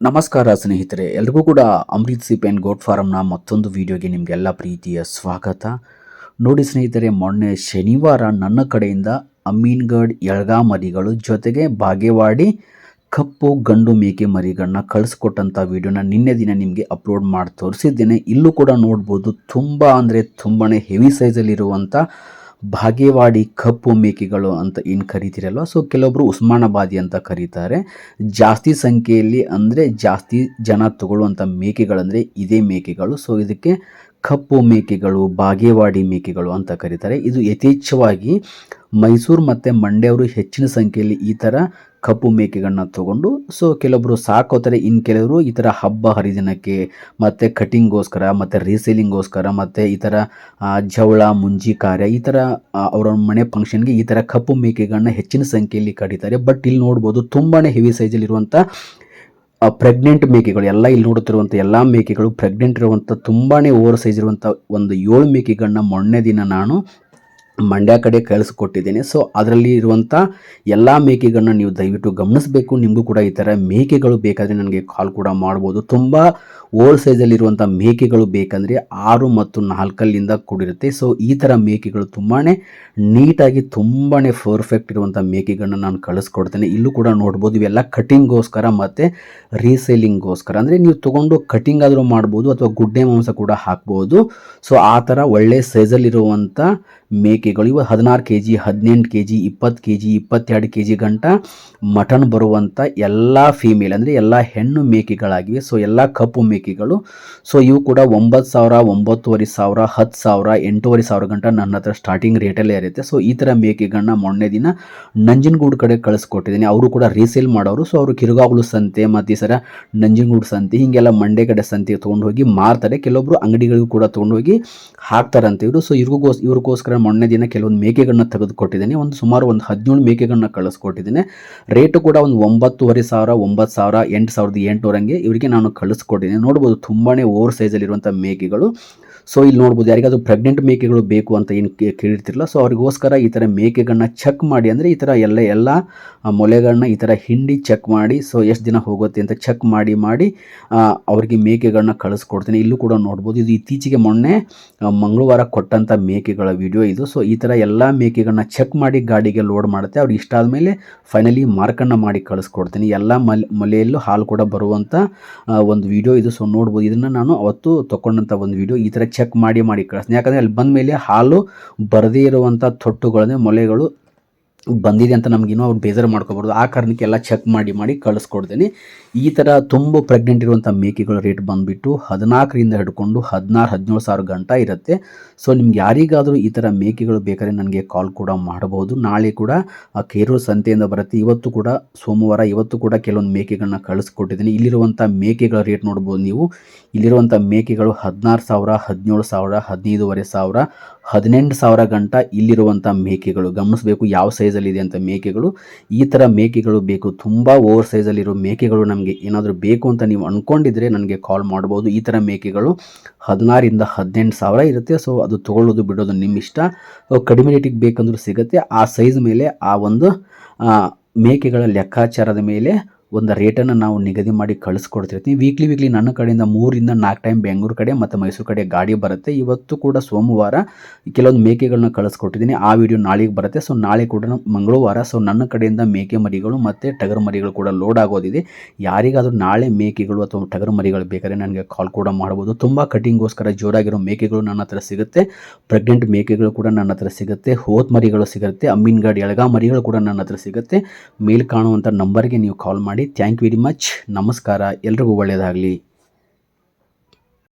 ನಮಸ್ಕಾರ ಸ್ನೇಹಿತರೆ, ಎಲ್ರಿಗೂ ಕೂಡ ಅಮೃತ್ ಸಿಪ್ ಆ್ಯಂಡ್ ಗೋಟ್ ಫಾರಮ್ನ ಮತ್ತೊಂದು ವಿಡಿಯೋಗೆ ನಿಮಗೆಲ್ಲ ಪ್ರೀತಿಯ ಸ್ವಾಗತ. ನೋಡಿ ಸ್ನೇಹಿತರೆ, ಮೊನ್ನೆ ಶನಿವಾರ ನನ್ನ ಕಡೆಯಿಂದ ಅಮೀನ್ಗಢ್ ಎಳ್ಗಾ ಮರಿಗಳು ಜೊತೆಗೆ ಬಾಗೇವಾಡಿ ಕಪ್ಪು ಗಂಡು ಮೇಕೆ ಮರಿಗಳನ್ನ ಕಳಿಸ್ಕೊಟ್ಟಂಥ ವಿಡಿಯೋನ ನಿನ್ನೆ ದಿನ ನಿಮಗೆ ಅಪ್ಲೋಡ್ ಮಾಡಿ ತೋರಿಸಿದ್ದೇನೆ. ಇಲ್ಲೂ ಕೂಡ ನೋಡ್ಬೋದು, ತುಂಬ ಅಂದರೆ ತುಂಬಾ ಹೆವಿ ಸೈಜಲ್ಲಿರುವಂಥ ಬಾಗೇವಾಡಿ ಕಪ್ಪು ಮೇಕೆಗಳು ಅಂತ ಏನು ಕರಿತೀರಲ್ವ, ಸೊ ಕೆಲವೊಬ್ಬರು ಉಸ್ಮಾನಾಬಾದಿ ಅಂತ ಕರೀತಾರೆ. ಜಾಸ್ತಿ ಸಂಖ್ಯೆಯಲ್ಲಿ ಅಂದರೆ ಜಾಸ್ತಿ ಜನ ತಗೊಳ್ಳುವಂಥ ಮೇಕೆಗಳಂದರೆ ಇದೇ ಮೇಕೆಗಳು. ಸೊ ಇದಕ್ಕೆ ಕಪ್ಪು ಮೇಕೆಗಳು, ಬಾಗೇವಾಡಿ ಮೇಕೆಗಳು ಅಂತ ಕರೀತಾರೆ. ಇದು ಯಥೇಚ್ಛವಾಗಿ ಮೈಸೂರು ಮತ್ತು ಮಂಡ್ಯವರು ಹೆಚ್ಚಿನ ಸಂಖ್ಯೆಯಲ್ಲಿ ಈ ಥರ ಕಪ್ಪು ಮೇಕೆಗಳನ್ನ ತೊಗೊಂಡು ಸೊ ಕೆಲವೊಬ್ಬರು ಸಾಕೋತಾರೆ. ಇನ್ನು ಕೆಲವರು ಈ ಥರ ಹಬ್ಬ ಹರಿದಿನಕ್ಕೆ ಮತ್ತು ಕಟಿಂಗ್ಗೋಸ್ಕರ ಮತ್ತು ರೀಸೇಲಿಂಗ್ಗೋಸ್ಕರ ಮತ್ತು ಈ ಥರ ಜವಳ ಮುಂಜಿ ಕಾರ್ಯ ಈ ಥರ ಅವರ ಮನೆ ಫಂಕ್ಷನ್ಗೆ ಈ ಥರ ಕಪ್ಪು ಮೇಕೆಗಳನ್ನ ಹೆಚ್ಚಿನ ಸಂಖ್ಯೆಯಲ್ಲಿ ಕಡಿತಾರೆ. ಬಟ್ ಇಲ್ಲಿ ನೋಡ್ಬೋದು ತುಂಬಾ ಹೆವಿ ಸೈಜಲ್ಲಿರುವಂಥ ಪ್ರೆಗ್ನೆಂಟ್ ಮೇಕೆಗಳು ಎಲ್ಲ ಇಲ್ಲಿ ನೋಡುತ್ತಿರುವಂಥ ಎಲ್ಲ ಮೇಕೆಗಳು ಪ್ರೆಗ್ನೆಂಟ್ ಇರುವಂಥ ತುಂಬಾ ಓವರ್ ಸೈಜ್ ಇರುವಂಥ ಒಂದು 7 ಮೇಕೆಗಳನ್ನ ಮೊನ್ನೆ ದಿನ ನಾನು ಮಂಡ್ಯ ಕಡೆ ಕಳಿಸ್ಕೊಟ್ಟಿದ್ದೇನೆ. ಸೊ ಅದರಲ್ಲಿ ಇರುವಂಥ ಎಲ್ಲ ಮೇಕೆಗಳನ್ನ ನೀವು ದಯವಿಟ್ಟು ಗಮನಿಸಬೇಕು. ನಿಮಗೂ ಕೂಡ ಈ ಥರ ಮೇಕೆಗಳು ಬೇಕಾದರೆ ನನಗೆ ಕಾಲ್ ಕೂಡ ಮಾಡ್ಬೋದು. ತುಂಬ ಓಲ್ಡ್ ಸೈಜಲ್ಲಿರುವಂಥ ಮೇಕೆಗಳು ಬೇಕಂದರೆ 6 ಮತ್ತು 4 ಕೂಡಿರುತ್ತೆ. ಸೊ ಈ ಥರ ಮೇಕೆಗಳು ತುಂಬಾ ನೀಟಾಗಿ ತುಂಬಾ ಪರ್ಫೆಕ್ಟ್ ಇರುವಂಥ ಮೇಕೆಗಳನ್ನ ನಾನು ಕಳಿಸ್ಕೊಡ್ತೇನೆ. ಇಲ್ಲೂ ಕೂಡ ನೋಡ್ಬೋದು, ಇವೆಲ್ಲ ಕಟಿಂಗ್ಗೋಸ್ಕರ ಮತ್ತು ರೀಸೇಲಿಂಗ್ಗೋಸ್ಕರ, ಅಂದರೆ ನೀವು ತೊಗೊಂಡು ಕಟಿಂಗ್ ಆದರೂ ಮಾಡ್ಬೋದು ಅಥವಾ ಗುಡ್ಡೆ ಮಾಂಸ ಕೂಡ ಹಾಕ್ಬೋದು. ಸೊ ಆ ಥರ ಒಳ್ಳೆ ಸೈಜಲ್ಲಿರುವಂಥ ಮೇಕೆಗಳು ಇವು 16 kg, 18 kg, 20 kg, 22 kg ಗಂಟ ಮಟನ್ ಬರುವಂಥ ಎಲ್ಲ ಫೀಮೇಲ್ ಅಂದರೆ ಎಲ್ಲ ಹೆಣ್ಣು ಮೇಕೆಗಳಾಗಿವೆ. ಸೊ ಎಲ್ಲ ಕಪ್ಪು ಮೇಕೆಗಳು. ಸೊ ಇವು ಕೂಡ 9,000, 9,500, 10,000, 8,500 ಗಂಟ ನನ್ನ ಹತ್ರ ಸ್ಟಾರ್ಟಿಂಗ್ ರೇಟಲ್ಲೇ ಇರುತ್ತೆ. ಸೊ ಈ ಥರ ಮೇಕೆಗಳನ್ನ ಮೊನ್ನೆ ದಿನ ನಂಜನಗೂಡು ಕಡೆ ಕಳಿಸ್ಕೊಟ್ಟಿದ್ದೀನಿ. ಅವರು ಕೂಡ ರೀಸೇಲ್ ಮಾಡೋರು. ಸೊ ಅವರು ಕಿರುಗಾವಲು ಸಂತೆ ಮತ್ತು ಈ ಸರ ನಂಜನಗೂಡು ಸಂತೆ ಹೀಗೆಲ್ಲ ಮಂಡ್ಯ ಕಡೆ ಸಂತೆಗೆ ತೊಗೊಂಡು ಹೋಗಿ ಮಾರ್ತಾರೆ. ಕೆಲವೊಬ್ಬರು ಅಂಗಡಿಗಳಿಗೂ ಕೂಡ ತೊಗೊಂಡೋಗಿ ಹಾಕ್ತಾರಂತೆ ಇವರು. ಸೊ ಇವ್ರಿಗೋಸ್ಕರ ಮೊನ್ನೆ ದಿನ ಕೆಲವೊಂದು ಮೇಕೆಗಳನ್ನ ತೆಗೆದುಕೊಟ್ಟಿದ್ದೀನಿ. ಸುಮಾರು 17 ಮೇಕೆಗಳನ್ನ ಕಳಿಸ್ಕೊಟ್ಟಿದ್ದೀನಿ. ರೇಟು ಕೂಡ ಒಂದು 9,500, 9,000, 8,800 ಹಂಗೆ ಇವರಿಗೆ ನಾನು ಕಳಿಸ್ಕೊಟ್ಟಿದ್ದೀನಿ. ನೋಡ್ಬೋದು ತುಂಬಾ ಓವರ್ ಸೈಜಲ್ಲಿರುವಂಥ ಮೇಕೆಗಳು. ಸೊ ಇಲ್ಲಿ ನೋಡ್ಬೋದು, ಯಾರಿಗಾದ್ರೂ ಪ್ರೆಗ್ನೆಂಟ್ ಮೇಕೆಗಳು ಬೇಕು ಅಂತ ಏನು ಕೇಳಿರ್ತಿರಲ್ಲ, ಸೊ ಅವ್ರಿಗೋಸ್ಕರ ಈ ಥರ ಮೇಕೆಗಳನ್ನ ಚೆಕ್ ಮಾಡಿ, ಅಂದರೆ ಈ ಥರ ಎಲ್ಲ ಮೊಲೆಗಳನ್ನ ಈ ಥರ ಹಿಂಡಿ ಚೆಕ್ ಮಾಡಿ, ಸೊ ಎಷ್ಟು ದಿನ ಹೋಗುತ್ತೆ ಅಂತ ಚೆಕ್ ಮಾಡಿ ಅವರಿಗೆ ಮೇಕೆಗಳನ್ನ ಕಳಿಸ್ಕೊಡ್ತೀನಿ. ಇಲ್ಲೂ ಕೂಡ ನೋಡ್ಬೋದು, ಇದು ಇತ್ತೀಚೆಗೆ ಮೊನ್ನೆ ಮಂಗಳವಾರ ಕೊಟ್ಟಂಥ ಮೇಕೆಗಳ ವಿಡಿಯೋ ಇದು. ಸೊ ಈ ಥರ ಎಲ್ಲ ಮೇಕೆಗಳನ್ನ ಚೆಕ್ ಮಾಡಿ ಗಾಡಿಗೆ ಲೋಡ್ ಮಾಡುತ್ತೆ. ಅವ್ರಿಗೆ ಇಷ್ಟ ಆದಮೇಲೆ ಫೈನಲಿ ಮಾರ್ಕನ್ನು ಮಾಡಿ ಕಳಿಸ್ಕೊಡ್ತೀನಿ. ಎಲ್ಲ ಮೊಲೆಯಲ್ಲೂ ಹಾಲು ಕೂಡ ಬರುವಂಥ ಒಂದು ವಿಡಿಯೋ ಇದು. ಸೊ ನೋಡ್ಬೋದು, ಇದನ್ನು ನಾನು ಅವತ್ತು ತೊಗೊಂಡಂಥ ಒಂದು ವಿಡಿಯೋ. ಈ ಥರ ಚೆಕ್ ಮಾಡಿ ಕಳಿಸ್ತೀನಿ. ಯಾಕಂದರೆ ಅಲ್ಲಿ ಬಂದ ಮೇಲೆ ಹಾಲು ಬರದೇ ಇರುವಂಥ ತೊಟ್ಟುಗಳನ್ನೇ ಮೊಲೆಗಳು ಬಂದಿದೆ ಅಂತ ನಮಗಿನ್ನೂ ಅವ್ರು ಬೇಜಾರು ಮಾಡ್ಕೋಬಾರ್ದು. ಆ ಕಾರಣಕ್ಕೆ ಎಲ್ಲ ಚೆಕ್ ಮಾಡಿ ಕಳಿಸ್ಕೊಡ್ತೀನಿ. ಈ ಥರ ತುಂಬ ಪ್ರೆಗ್ನೆಂಟ್ ಇರುವಂಥ ಮೇಕೆಗಳ ರೇಟ್ ಬಂದುಬಿಟ್ಟು 14ರಿಂದ ಹಿಡ್ಕೊಂಡು 16-17 ಸಾವಿರ ಗಂಟ ಇರುತ್ತೆ. ಸೊ ನಿಮ್ಗೆ ಯಾರಿಗಾದರೂ ಈ ಥರ ಮೇಕೆಗಳು ಬೇಕಾದ್ರೆ ನನಗೆ ಕಾಲ್ ಕೂಡ ಮಾಡಬಹುದು. ನಾಳೆ ಕೂಡ ಕೇರೂರು ಸಂತೆಯಿಂದ ಬರುತ್ತೆ. ಇವತ್ತು ಕೂಡ ಸೋಮವಾರ, ಇವತ್ತು ಕೂಡ ಕೆಲವೊಂದು ಮೇಕೆಗಳನ್ನ ಕಳಿಸ್ಕೊಟ್ಟಿದ್ದೀನಿ. ಇಲ್ಲಿರುವಂಥ ಮೇಕೆಗಳ ರೇಟ್ ನೋಡ್ಬೋದು ನೀವು. ಇಲ್ಲಿರುವಂಥ ಮೇಕೆಗಳು 16,000, 17,000, 15,500, 18,000 ಗಂಟ ಇಲ್ಲಿರುವಂಥ ಮೇಕೆಗಳು. ಗಮನಿಸಬೇಕು ಯಾವ ಸೈಜಲ್ಲಿದೆ ಅಂತ ಮೇಕೆಗಳು. ಈ ಥರ ಮೇಕೆಗಳು ಬೇಕು. ತುಂಬ ಓವರ್ ಸೈಜಲ್ಲಿರೋ ಮೇಕೆಗಳು ನಮಗೆ ಏನಾದರೂ ಬೇಕು ಅಂತ ನೀವು ಅಂದ್ಕೊಂಡಿದ್ರೆ ನನಗೆ ಕಾಲ್ ಮಾಡ್ಬೋದು. ಈ ಥರ ಮೇಕೆಗಳು 16ರಿಂದ 18,000 ಇರುತ್ತೆ. ಸೊ ಅದು ತೊಗೊಳ್ಳೋದು ಬಿಡೋದು ನಿಮ್ಮ ಇಷ್ಟ. ಕಡಿಮೆ ರೇಟಿಗೆ ಬೇಕಂದ್ರೂ ಸಿಗುತ್ತೆ. ಆ ಸೈಜ್ ಮೇಲೆ ಆ ಒಂದು ಮೇಕೆಗಳ ಲೆಕ್ಕಾಚಾರದ ಮೇಲೆ ಒಂದು ರೇಟನ್ನು ನಾವು ನಿಗದಿ ಮಾಡಿ ಕಳಿಸ್ಕೊಡ್ತಿರ್ತೀವಿ. ವೀಕ್ಲಿ ನನ್ನ ಕಡೆಯಿಂದ 3ರಿಂದ 4 ಟೈಮ್ ಬೆಂಗಳೂರು ಕಡೆ ಮತ್ತು ಮೈಸೂರು ಕಡೆ ಗಾಡಿ ಬರುತ್ತೆ. ಇವತ್ತು ಕೂಡ ಸೋಮವಾರ ಕೆಲವೊಂದು ಮೇಕೆಗಳನ್ನ ಕಳಿಸ್ಕೊಟ್ಟಿದ್ದೀನಿ. ಆ ವಿಡಿಯೋ ನಾಳೆಗೆ ಬರುತ್ತೆ. ಸೊ ನಾಳೆ ಕೂಡ ಮಂಗಳವಾರ. ಸೊ ನನ್ನ ಕಡೆಯಿಂದ ಮೇಕೆ ಮರಿಗಳು ಮತ್ತು ಟಗರು ಮರಿಗಳು ಕೂಡ ಲೋಡ್ ಆಗೋದಿದೆ. ಯಾರಿಗಾದರೂ ನಾಳೆ ಮೇಕೆಗಳು ಅಥವಾ ಟಗರು ಮರಿಗಳು ಬೇಕಾದ್ರೆ ನನಗೆ ಕಾಲ್ ಕೂಡ ಮಾಡ್ಬೋದು. ತುಂಬ ಕಟಿಂಗ್ಗೋಸ್ಕರ ಜೋರಾಗಿರೋ ಮೇಕೆಗಳು ನನ್ನ ಹತ್ರ ಸಿಗುತ್ತೆ. ಪ್ರೆಗ್ನೆಂಟ್ ಮೇಕೆಗಳು ಕೂಡ ನನ್ನ ಹತ್ರ ಸಿಗುತ್ತೆ. ಹೋತ್ ಮರಿಗಳು ಸಿಗುತ್ತೆ. ಅಮೀನ್ಗಢ್ ಎಳ್ಗಾ ಮರಿಗಳು ಕೂಡ ನನ್ನ ಹತ್ರ ಸಿಗುತ್ತೆ. ಮೇಲ್ ಕಾಣುವಂಥ ನಂಬರ್ಗೆ ನೀವು ಕಾಲ್ ಮಾಡಿ. Thank you very much. ನಮಸ್ಕಾರ. ಎಲ್ರಿಗೂ ಒಳ್ಳೆಯದಾಗಲಿ.